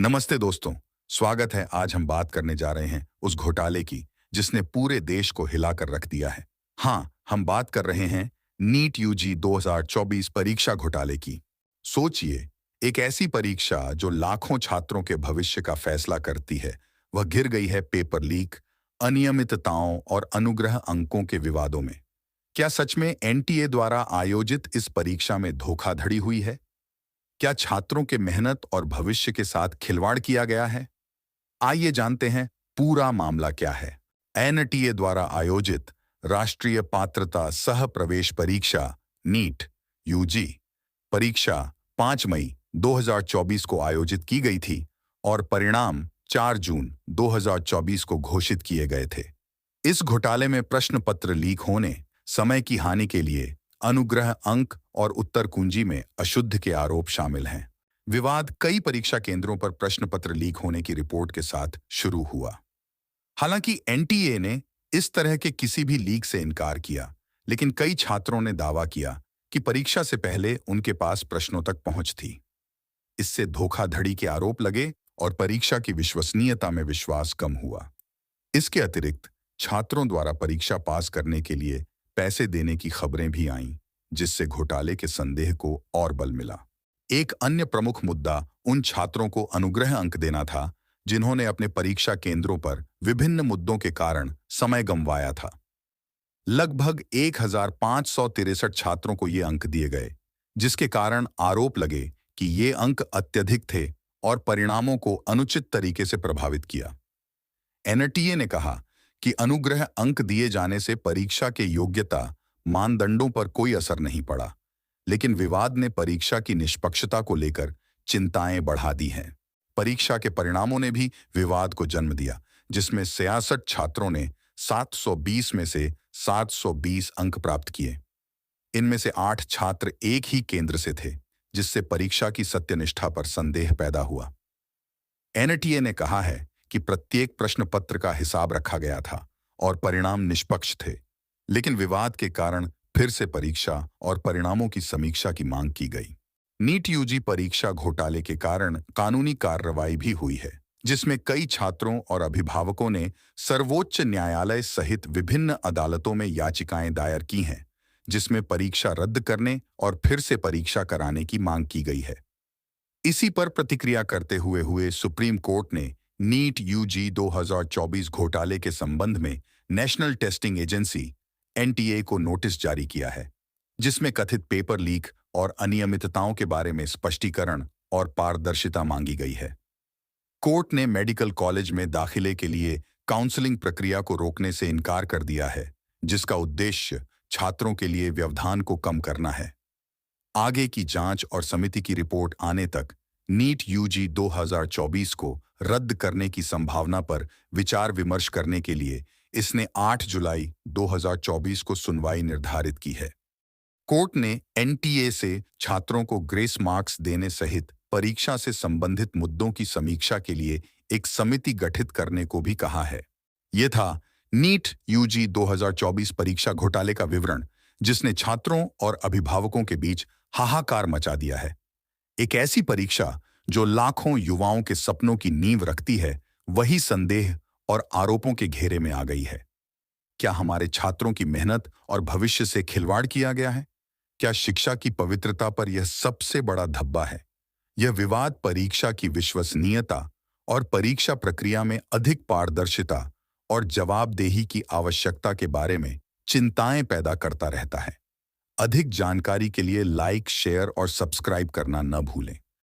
नमस्ते दोस्तों। स्वागत है। आज हम बात करने जा रहे हैं उस घोटाले की जिसने पूरे देश को हिलाकर रख दिया है। हाँ, हम बात कर रहे हैं नीट यूजी 2024 परीक्षा घोटाले की। सोचिए, एक ऐसी परीक्षा जो लाखों छात्रों के भविष्य का फैसला करती है, वह घिर गई है पेपर लीक, अनियमितताओं और अनुग्रह अंकों के विवादों में। क्या सच में एनटीए द्वारा आयोजित इस परीक्षा में धोखाधड़ी हुई है? क्या छात्रों के मेहनत और भविष्य के साथ खिलवाड़ किया गया है? आइए जानते हैं पूरा मामला क्या है। एनटीए द्वारा आयोजित राष्ट्रीय पात्रता सह प्रवेश परीक्षा नीट यूजी परीक्षा 5 मई 2024 को आयोजित की गई थी और परिणाम 4 जून 2024 को घोषित किए गए थे। इस घोटाले में प्रश्न पत्र लीक होने, समय की हानि के लिए अनुग्रह अंक और उत्तर कुंजी में अशुद्ध के आरोप शामिल हैं। विवाद कई परीक्षा केंद्रों पर प्रश्न पत्र लीक होने की रिपोर्ट के साथ शुरू हुआ। हालांकि एनटीए ने इस तरह के किसी भी लीक से इनकार किया, लेकिन कई छात्रों ने दावा किया कि परीक्षा से पहले उनके पास प्रश्नों तक पहुंच थी। इससे धोखाधड़ी के आरोप लगे और परीक्षा की विश्वसनीयता में विश्वास कम हुआ। इसके अतिरिक्त छात्रों द्वारा परीक्षा पास करने के लिए पैसे देने की खबरें भी आईं, जिससे घोटाले के संदेह को और बल मिला। एक अन्य प्रमुख मुद्दा उन छात्रों को अनुग्रह अंक देना था जिन्होंने अपने परीक्षा केंद्रों पर विभिन्न मुद्दों के कारण समय गंवाया था। लगभग 1563 छात्रों को ये अंक दिए गए, जिसके कारण आरोप लगे कि ये अंक अत्यधिक थे और परिणामों को अनुचित तरीके से प्रभावित किया। एनटीए ने कहा कि अनुग्रह अंक दिए जाने से परीक्षा के योग्यता मानदंडों पर कोई असर नहीं पड़ा, लेकिन विवाद ने परीक्षा की निष्पक्षता को लेकर चिंताएं बढ़ा दी हैं। परीक्षा के परिणामों ने भी विवाद को जन्म दिया, जिसमें 66 छात्रों ने 720 में से 720 अंक प्राप्त किए। इनमें से 8 छात्र एक ही केंद्र से थे, जिससे परीक्षा की सत्यनिष्ठा पर संदेह पैदा हुआ। एनटीए ने कहा है कि प्रत्येक प्रश्न पत्र का हिसाब रखा गया था और परिणाम निष्पक्ष थे, लेकिन विवाद के कारण फिर से परीक्षा और परिणामों की समीक्षा की मांग की गई। नीट यूजी परीक्षा घोटाले के कारण कानूनी कार्रवाई भी हुई है, जिसमें कई छात्रों और अभिभावकों ने सर्वोच्च न्यायालय सहित विभिन्न अदालतों में याचिकाएं दायर की हैं, जिसमें परीक्षा रद्द करने और फिर से परीक्षा कराने की मांग की गई है। इसी पर प्रतिक्रिया करते हुए सुप्रीम कोर्ट ने नीट यूजी 2024 घोटाले के संबंध में नेशनल टेस्टिंग एजेंसी एनटीए को नोटिस जारी किया है, जिसमें कथित पेपर लीक और अनियमितताओं के बारे में स्पष्टीकरण और पारदर्शिता मांगी गई है। कोर्ट ने मेडिकल कॉलेज में दाखिले के लिए काउंसलिंग प्रक्रिया को रोकने से इनकार कर दिया है, जिसका उद्देश्य छात्रों के लिए व्यवधान को कम करना है। आगे की जांच और समिति की रिपोर्ट आने तक नीट यूजी 2024 को रद्द करने की संभावना पर विचार विमर्श करने के लिए इसने 8 जुलाई 2024 को सुनवाई निर्धारित की है। कोर्ट ने एनटीए से छात्रों को ग्रेस मार्क्स देने सहित परीक्षा से संबंधित मुद्दों की समीक्षा के लिए एक समिति गठित करने को भी कहा है। यह था नीट यूजी 2024 परीक्षा घोटाले का विवरण, जिसने छात्रों और अभिभावकों के बीच हाहाकार मचा दिया है। एक ऐसी परीक्षा जो लाखों युवाओं के सपनों की नींव रखती है, वही संदेह और आरोपों के घेरे में आ गई है। क्या हमारे छात्रों की मेहनत और भविष्य से खिलवाड़ किया गया है? क्या शिक्षा की पवित्रता पर यह सबसे बड़ा धब्बा है? यह विवाद परीक्षा की विश्वसनीयता और परीक्षा प्रक्रिया में अधिक पारदर्शिता और जवाबदेही की आवश्यकता के बारे में चिंताएं पैदा करता रहता है। अधिक जानकारी के लिए लाइक, शेयर और सब्सक्राइब करना न भूलें।